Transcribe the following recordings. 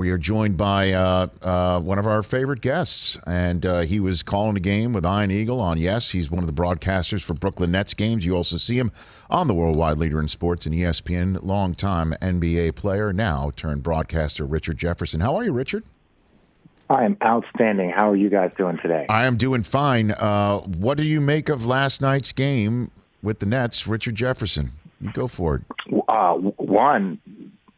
We are joined by one of our favorite guests, and he was calling a game with Iron Eagle on Yes. He's one of the broadcasters for Brooklyn Nets games. You also see him on the worldwide leader in sports and ESPN, longtime NBA player, now turned broadcaster, Richard Jefferson. How are you, Richard? I am outstanding. How are you guys doing today? I am doing fine. What do you make of last night's game with the Nets, Richard Jefferson? You go for it. One,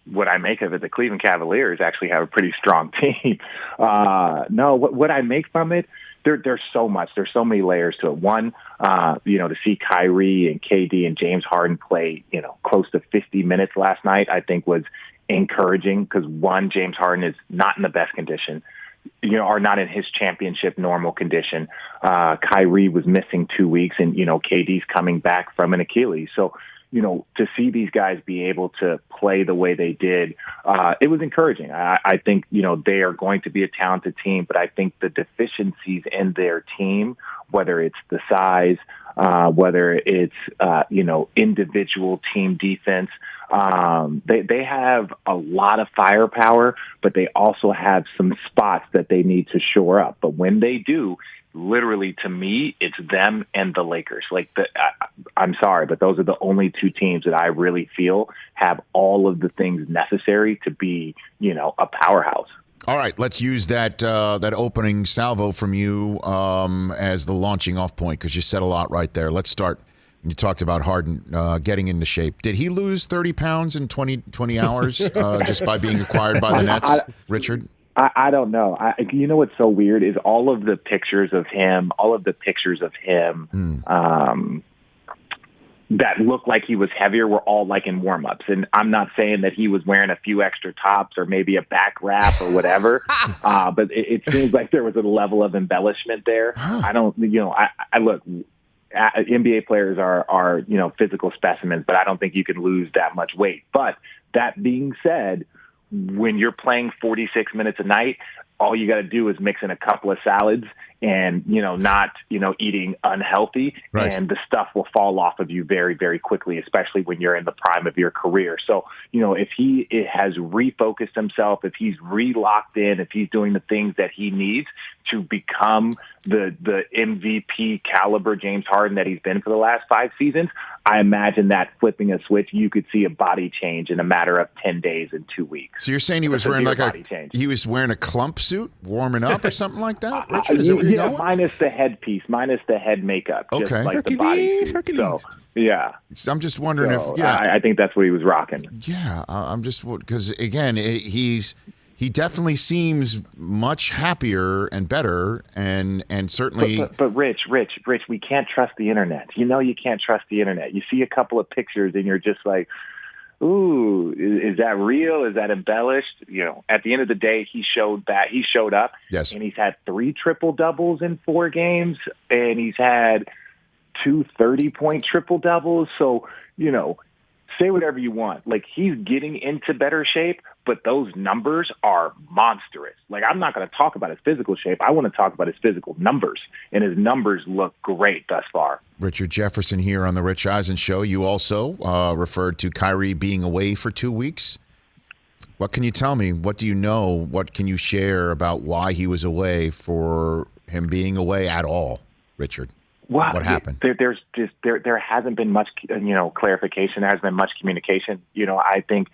what I make of it, the Cleveland Cavaliers actually have a pretty strong team. What I make from it, there's so much. There's so many layers to it. One, to see Kyrie and KD and James Harden play, close to 50 minutes last night, I think was encouraging because, one, James Harden is not in the best condition, are not in his championship normal condition. Kyrie was missing 2 weeks, and, KD's coming back from an Achilles. So, to see these guys be able to play the way they did, it was encouraging. I think, they are going to be a talented team, but I think the deficiencies in their team, whether it's the size, whether it's, individual team defense, they have a lot of firepower, but they also have some spots that they need to shore up. But when they do, literally, to me, it's them and the Lakers. I'm sorry, but those are the only two teams that I really feel have all of the things necessary to be, a powerhouse. All right, let's use that opening salvo from you as the launching off point, because you said a lot right there. Let's start. You talked about Harden getting into shape. Did he lose 30 pounds in 20 hours just by being acquired by the Nets, Richard? I don't know. You know what's so weird is all of the pictures of him that looked like he was heavier were all like in warm-ups. And I'm not saying that he was wearing a few extra tops or maybe a back wrap or whatever, but it seems like there was a level of embellishment there. I don't, I look, NBA players are physical specimens, but I don't think you can lose that much weight. But that being said, when you're playing 46 minutes a night, all you got to do is mix in a couple of salads and, not, eating unhealthy, right, and the stuff will fall off of you very, very quickly, especially when you're in the prime of your career. So, if he has refocused himself, if he's re-locked in, if he's doing the things that he needs to become the MVP caliber James Harden that he's been for the last 5 seasons, I imagine that flipping a switch, you could see a body change in a matter of 10 days and 2 weeks. So you're saying he was wearing he was wearing a clump suit, warming up or something like that, Richard? Is that where you're going? Minus the headpiece, minus the head makeup, okay, just like Hercules, the body suit. Hercules. So, yeah. I'm just wondering I think that's what he was rocking. Yeah, I'm just, because again, he definitely seems much happier and better, and certainly. But Rich, we can't trust the internet. You can't trust the internet. You see a couple of pictures and you're just like, ooh, is that real? Is that embellished? At the end of the day, he showed up. Yes. And he's had 3 triple-doubles in 4 games, and he's had 2 30-point triple-doubles. So, say whatever you want. He's getting into better shape, but those numbers are monstrous. I'm not going to talk about his physical shape. I want to talk about his physical numbers, and his numbers look great thus far. Richard Jefferson here on the Rich Eisen Show. You also referred to Kyrie being away for 2 weeks. What can you tell me? What do you know? What can you share about why he was away, for him being away at all, Richard? Well, what happened? There hasn't been much, clarification. There hasn't been much communication. I think,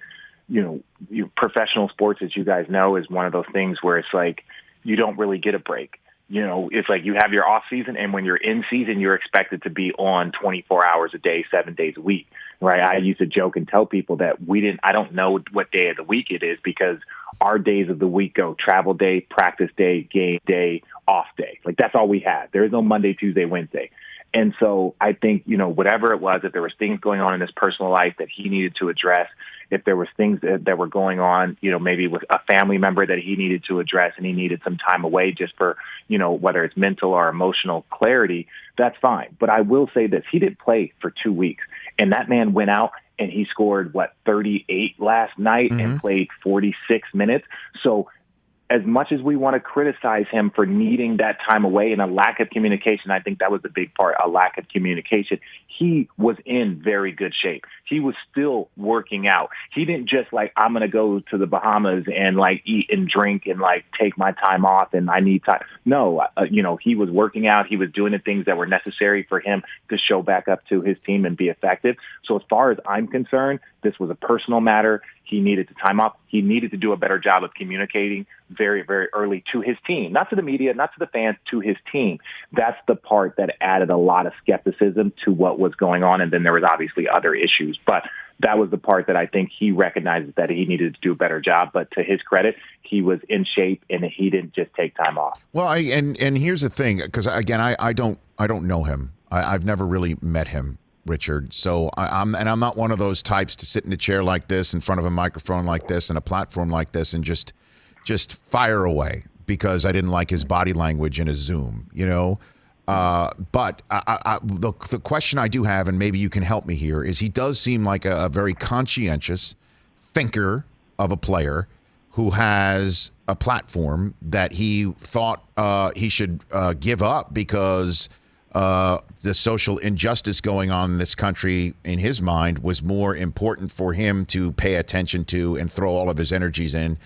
professional sports, as you guys know, is one of those things where it's like you don't really get a break. It's like you have your off season, and when you're in season, you're expected to be on 24 hours a day, 7 days a week, right? I used to joke and tell people that I don't know what day of the week it is, because our days of the week go travel day, practice day, game day, off day. That's all we had. There is no Monday, Tuesday, Wednesday. And so I think, whatever it was, if there was things going on in his personal life that he needed to address, if there was things that were going on, maybe with a family member that he needed to address and he needed some time away just for, whether it's mental or emotional clarity, that's fine. But I will say this, he didn't play for 2 weeks, and that man went out and he scored, 38 last night, and played 46 minutes. So as much as we want to criticize him for needing that time away and a lack of communication, I think that was the big part, a lack of communication. He was in very good shape. He was still working out. He didn't just I'm going to go to the Bahamas and eat and drink and take my time off and I need time. No, he was working out. He was doing the things that were necessary for him to show back up to his team and be effective. So as far as I'm concerned, this was a personal matter. He needed to time off. He needed to do a better job of communicating very, very early to his team, not to the media, not to the fans, to his team. That's the part that added a lot of skepticism to what was going on. And then there was obviously other issues, but that was the part that I think he recognized that he needed to do a better job. But to his credit, he was in shape and he didn't just take time off. Well, and here's the thing, because again, I don't know him. I've never really met him, Richard. So I'm not one of those types to sit in a chair like this in front of a microphone like this and a platform like this and just fire away because I didn't like his body language in a Zoom, But the question I do have, and maybe you can help me here, is he does seem like a very conscientious thinker of a player who has a platform that he thought he should give up because the social injustice going on in this country, in his mind, was more important for him to pay attention to and throw all of his energies in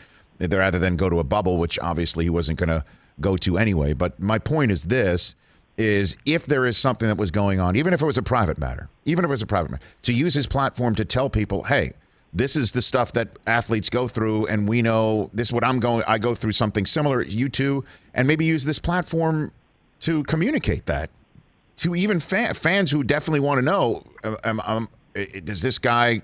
rather than go to a bubble, which obviously he wasn't going to go to anyway. But my point is this, is if there is something that was going on, even if it was a private matter, to use his platform to tell people, hey, this is the stuff that athletes go through, and we know this is what I go through something similar, you too, and maybe use this platform to communicate that to even fans who definitely want to know, does this guy,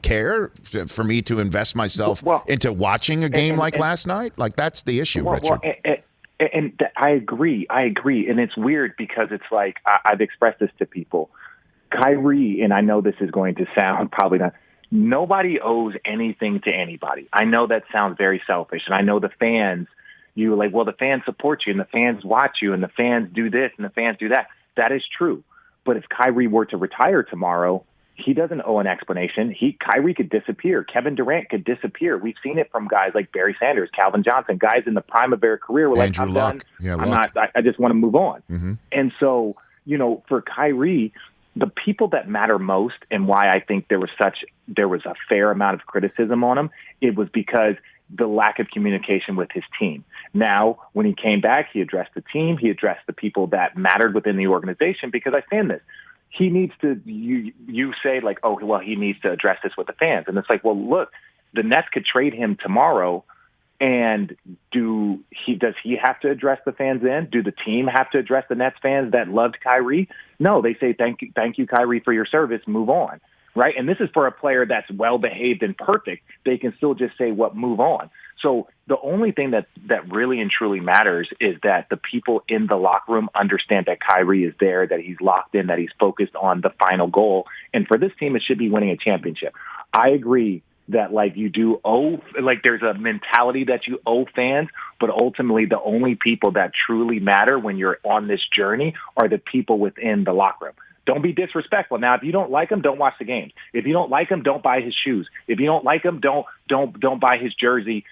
care for me to invest myself into watching a game like last night? That's the issue, Richard. And I agree. And it's weird because it's I've expressed this to people. Kyrie, and I know this is going to sound probably not, nobody owes anything to anybody. I know that sounds very selfish. And I know the fans, the fans support you and the fans watch you and the fans do this and the fans do that. That is true. But if Kyrie were to retire tomorrow, he doesn't owe an explanation. Kyrie could disappear. Kevin Durant could disappear. We've seen it from guys like Barry Sanders, Calvin Johnson, guys in the prime of their career were Andrew I'm Luck. done. Yeah, I'm not. I just want to move on. Mm-hmm. And so, for Kyrie, the people that matter most and why I think there was a fair amount of criticism on him, it was because the lack of communication with his team. Now, when he came back, he addressed the team. He addressed the people that mattered within the organization, because I stand this. He needs to, you say he needs to address this with the fans. And it's look, the Nets could trade him tomorrow. And does he have to address the fans then? Do the team have to address the Nets fans that loved Kyrie? No, they say, thank you, Kyrie, for your service. Move on. Right. And this is for a player that's well behaved and perfect. They can still just say, move on. So the only thing that really and truly matters is that the people in the locker room understand that Kyrie is there, that he's locked in, that he's focused on the final goal. And for this team, it should be winning a championship. I agree that you do owe, there's a mentality that you owe fans, but ultimately the only people that truly matter when you're on this journey are the people within the locker room. Don't be disrespectful. Now, if you don't like him, don't watch the games. If you don't like him, don't buy his shoes. If you don't like him, don't buy his jersey.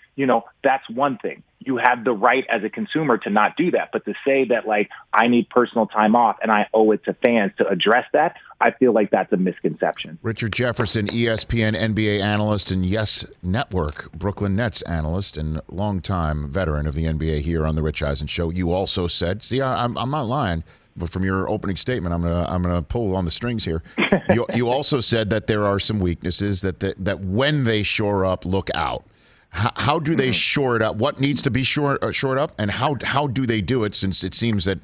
That's one thing. You have the right as a consumer to not do that. But to say that I need personal time off and I owe it to fans to address that, I feel like that's a misconception. Richard Jefferson, ESPN NBA analyst and Yes Network Brooklyn Nets analyst and longtime veteran of the NBA here on the Rich Eisen Show. You also said, see, I'm not lying. But from your opening statement, I'm gonna pull on the strings here. You also said that there are some weaknesses that when they shore up, look out. How do they shore it up? What needs to be shored up, and how do they do it? Since it seems that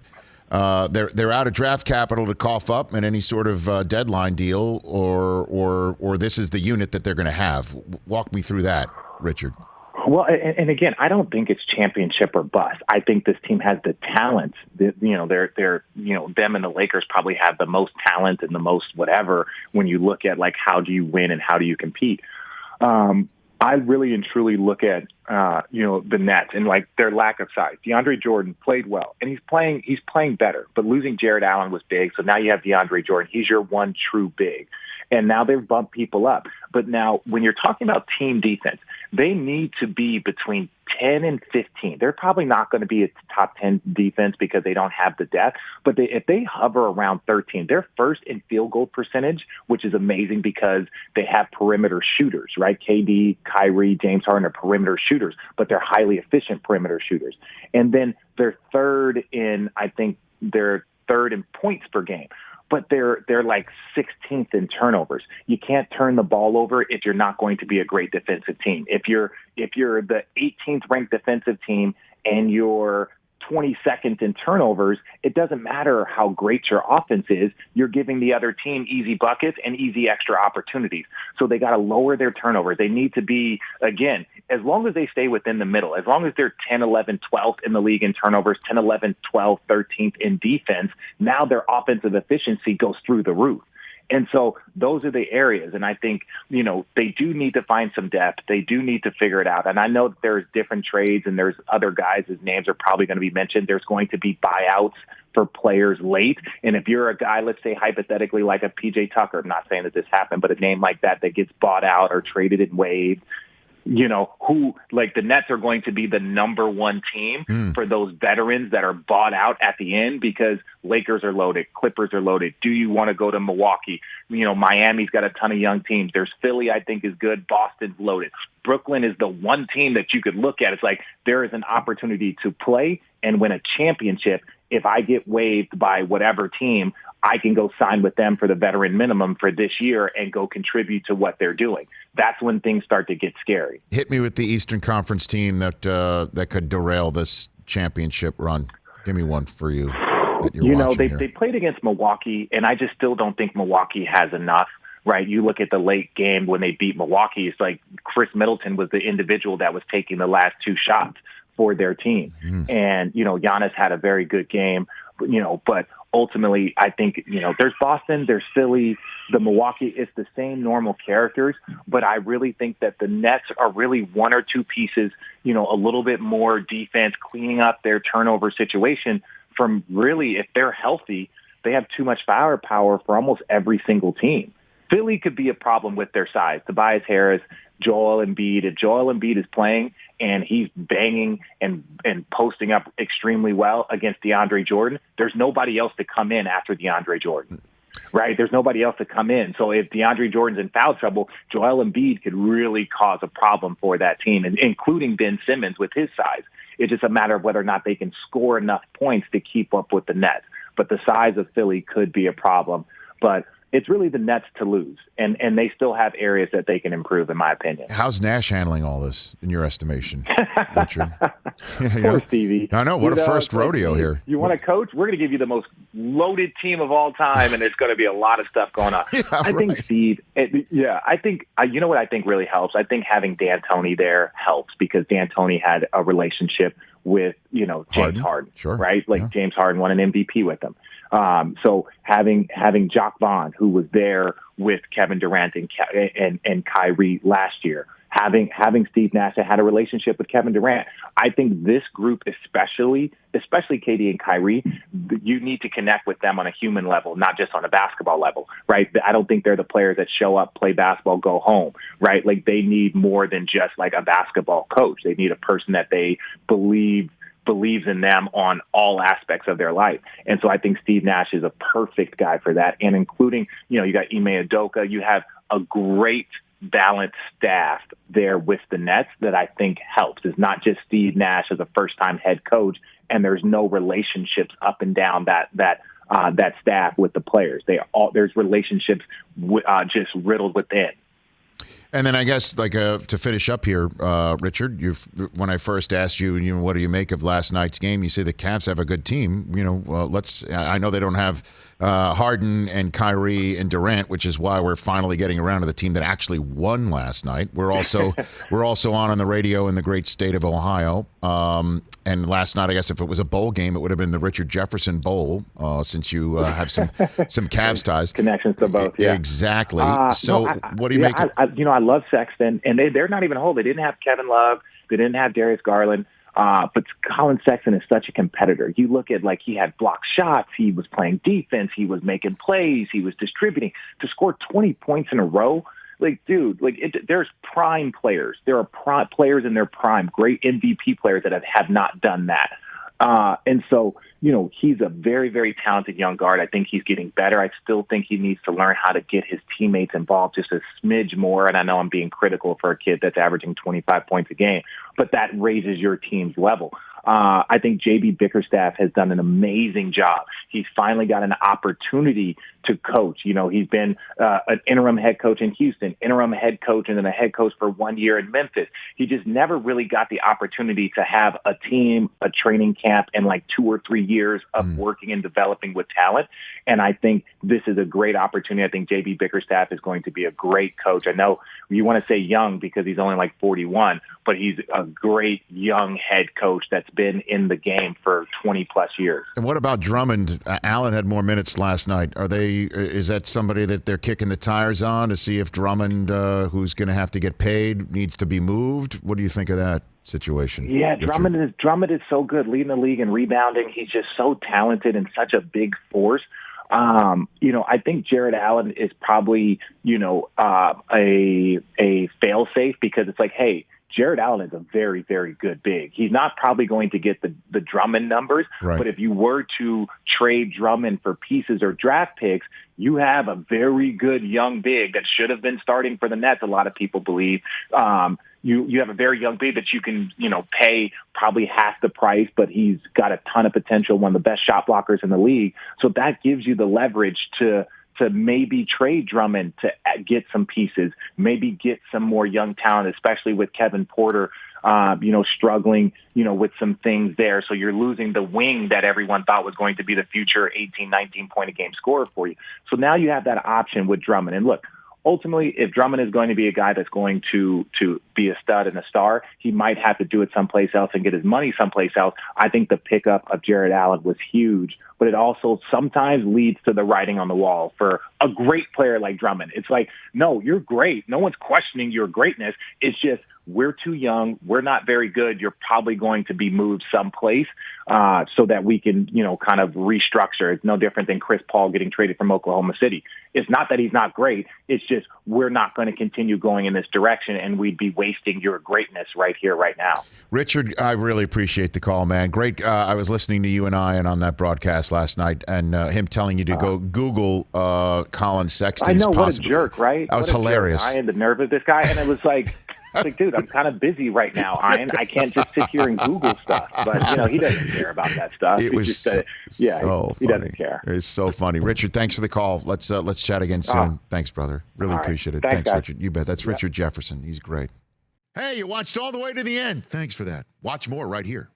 they're out of draft capital to cough up in any sort of deadline deal, or this is the unit that they're going to have. Walk me through that, Richard. Well, and again, I don't think it's championship or bust. I think this team has the talent. They're them and the Lakers probably have the most talent and the most whatever when you look at how do you win and how do you compete. I really and truly look at the Nets and their lack of size. DeAndre Jordan played well, and he's playing better. But losing Jared Allen was big, so now you have DeAndre Jordan. He's your one true big. and now they've bumped people up. But now when you're talking about team defense, they need to be between 10 and 15. They're probably not going to be a top 10 defense because they don't have the depth. But if they hover around 13, they're first in field goal percentage, which is amazing because they have perimeter shooters, right? KD, Kyrie, James Harden are perimeter shooters, but they're highly efficient perimeter shooters. And then they're third in points per game. But they're like 16th in turnovers. You can't turn the ball over if you're not going to be a great defensive team. If you're the 18th ranked defensive team and you're 22nd in turnovers, it doesn't matter how great your offense is. You're giving the other team easy buckets and easy extra opportunities. So they got to lower their turnovers. They need to be, again, as long as they stay within the middle, as long as they're 10, 11, 12th in the league in turnovers, 10, 11, 12, 13th in defense, now their offensive efficiency goes through the roof. And so those are the areas. And I think, they do need to find some depth. They do need to figure it out. And I know that there's different trades and there's other guys whose names are probably going to be mentioned. There's going to be buyouts for players late. And if you're a guy, let's say hypothetically like a PJ Tucker, I'm not saying that this happened, but a name like that gets bought out or traded and waived, who like the Nets are going to be the number one team for those veterans that are bought out at the end because Lakers are loaded, Clippers are loaded. Do you want to go to Milwaukee? Miami's got a ton of young teams. There's Philly, I think, is good. Boston's loaded. Brooklyn is the one team that you could look at. It's like there is an opportunity to play and win a championship. If I get waived by whatever team, I can go sign with them for the veteran minimum for this year and go contribute to what they're doing. That's when things start to get scary. Hit me with the Eastern Conference team that could derail this championship run. Give me one for you that you're watching here. They played against Milwaukee, and I just still don't think Milwaukee has enough. Right, you look at the late game when they beat Milwaukee. It's like Chris Middleton was the individual that was taking the last two shots for their team, and Giannis had a very good game. But ultimately, I think there's Boston, there's Philly, the Milwaukee. It's the same normal characters, but I really think that the Nets are really one or two pieces. A little bit more defense, cleaning up their turnover situation. From really, if they're healthy, they have too much firepower for almost every single team. Philly could be a problem with their size. Tobias Harris, Joel Embiid. If Joel Embiid is playing and he's banging and posting up extremely well against DeAndre Jordan, there's nobody else to come in after DeAndre Jordan, right? There's nobody else to come in. So if DeAndre Jordan's in foul trouble, Joel Embiid could really cause a problem for that team, and including Ben Simmons with his size. It's just a matter of whether or not they can score enough points to keep up with the Nets. But the size of Philly could be a problem. But it's really the Nets to lose, and they still have areas that they can improve, in my opinion. How's Nash handling all this, in your estimation, Richard? Poor Stevie. I know. What a first rodeo here. You want to coach? We're going to give you the most loaded team of all time, and there's going to be a lot of stuff going on. I think Steve, I think, what I think really helps? I think having D'Antoni there helps because D'Antoni had a relationship with, James Harden, sure. Right? James Harden won an MVP with him. So having Jacques Vaughn, who was there with Kevin Durant and Kyrie last year, having Steve Nash that had a relationship with Kevin Durant, I think this group, especially KD and Kyrie, you need to connect with them on a human level, not just on a basketball level, right? I don't think they're the players that show up, play basketball, go home, right? Like they need more than just like a basketball coach. They need a person that they believes in them on all aspects of their life. And so I think Steve Nash is a perfect guy for that. And including, you got Ime Udoka, you have a great balanced staff there with the Nets that I think helps. It's not just Steve Nash as a first-time head coach, and there's no relationships up and down that staff with the players. There's relationships just riddled within. And then I guess, to finish up here, Richard, when I first asked you, what do you make of last night's game? You say the Cavs have a good team. I know they don't have Harden and Kyrie and Durant, which is why we're finally getting around to the team that actually won last night. We're also on the radio in the great state of Ohio. And last night, I guess if it was a bowl game, it would have been the Richard Jefferson Bowl, since you have some Cavs ties. Connections to both, yeah. Exactly. What do you make of I love Sexton, and they're not even whole. They didn't have Kevin Love. They didn't have Darius Garland. But Colin Sexton is such a competitor. You look at, like, he had blocked shots. He was playing defense. He was making plays. He was distributing. To score 20 points in a row, like, dude, like, there's prime players. There are players in their prime, great MVP players that have not done that. And so, he's a very, very talented young guard. I think he's getting better. I still think he needs to learn how to get his teammates involved just a smidge more. And I know I'm being critical for a kid that's averaging 25 points a game, but that raises your team's level. I think J.B. Bickerstaff has done an amazing job. He's finally got an opportunity to coach. He's been an interim head coach in Houston, interim head coach, and then a head coach for 1 year in Memphis. He just never really got the opportunity to have a team, a training camp, and like 2 or 3 years of working and developing with talent. And I think this is a great opportunity. I think J.B. Bickerstaff is going to be a great coach. I know you want to say young because he's only like 41, but he's a great young head coach that's been in the game for 20 plus years. And what about Drummond? Allen had more minutes last night. Is that somebody that they're kicking the tires on to see if Drummond, who's going to have to get paid, needs to be moved? What do you think of that situation? Yeah, Drummond is so good, leading the league in rebounding. He's just so talented and such a big force. I think Jared Allen is probably, a fail-safe because it's like, hey, Jared Allen is a very, very good big. He's not probably going to get the Drummond numbers, right. But if you were to trade Drummond for pieces or draft picks, you have a very good young big that should have been starting for the Nets, a lot of people believe. You have a very young big that you can, pay probably half the price, but he's got a ton of potential, one of the best shot blockers in the league. So that gives you the leverage to maybe trade Drummond to get some pieces, maybe get some more young talent, especially with Kevin Porter, struggling, with some things there. So you're losing the wing that everyone thought was going to be the future 18, 19 point a game scorer for you. So now you have that option with Drummond. And look, ultimately, if Drummond is going to be a guy that's going to be a stud and a star, he might have to do it someplace else and get his money someplace else. I think the pickup of Jared Allen was huge, but it also sometimes leads to the writing on the wall for a great player like Drummond. It's like, no, you're great. No one's questioning your greatness. It's just, we're too young. We're not very good. You're probably going to be moved someplace so that we can, kind of restructure. It's no different than Chris Paul getting traded from Oklahoma City. It's not that he's not great. It's just we're not going to continue going in this direction, and we'd be wasting your greatness right here, right now. Richard, I really appreciate the call, man. Great. I was listening to you and Ian on that broadcast last night, and him telling you to go Google Colin Sexton's I know, what a jerk, right? That was hilarious. Ian, the nerve of this guy, and it was like... It's like, dude, I'm kind of busy right now, Ian. I can't just sit here and Google stuff. But, he doesn't care about that stuff. It was he doesn't care. It's so funny. Richard, thanks for the call. Let's chat again soon. Thanks, brother. Really appreciate it. Thanks, Richard. You bet. That's Richard Jefferson. He's great. Hey, you watched all the way to the end. Thanks for that. Watch more right here.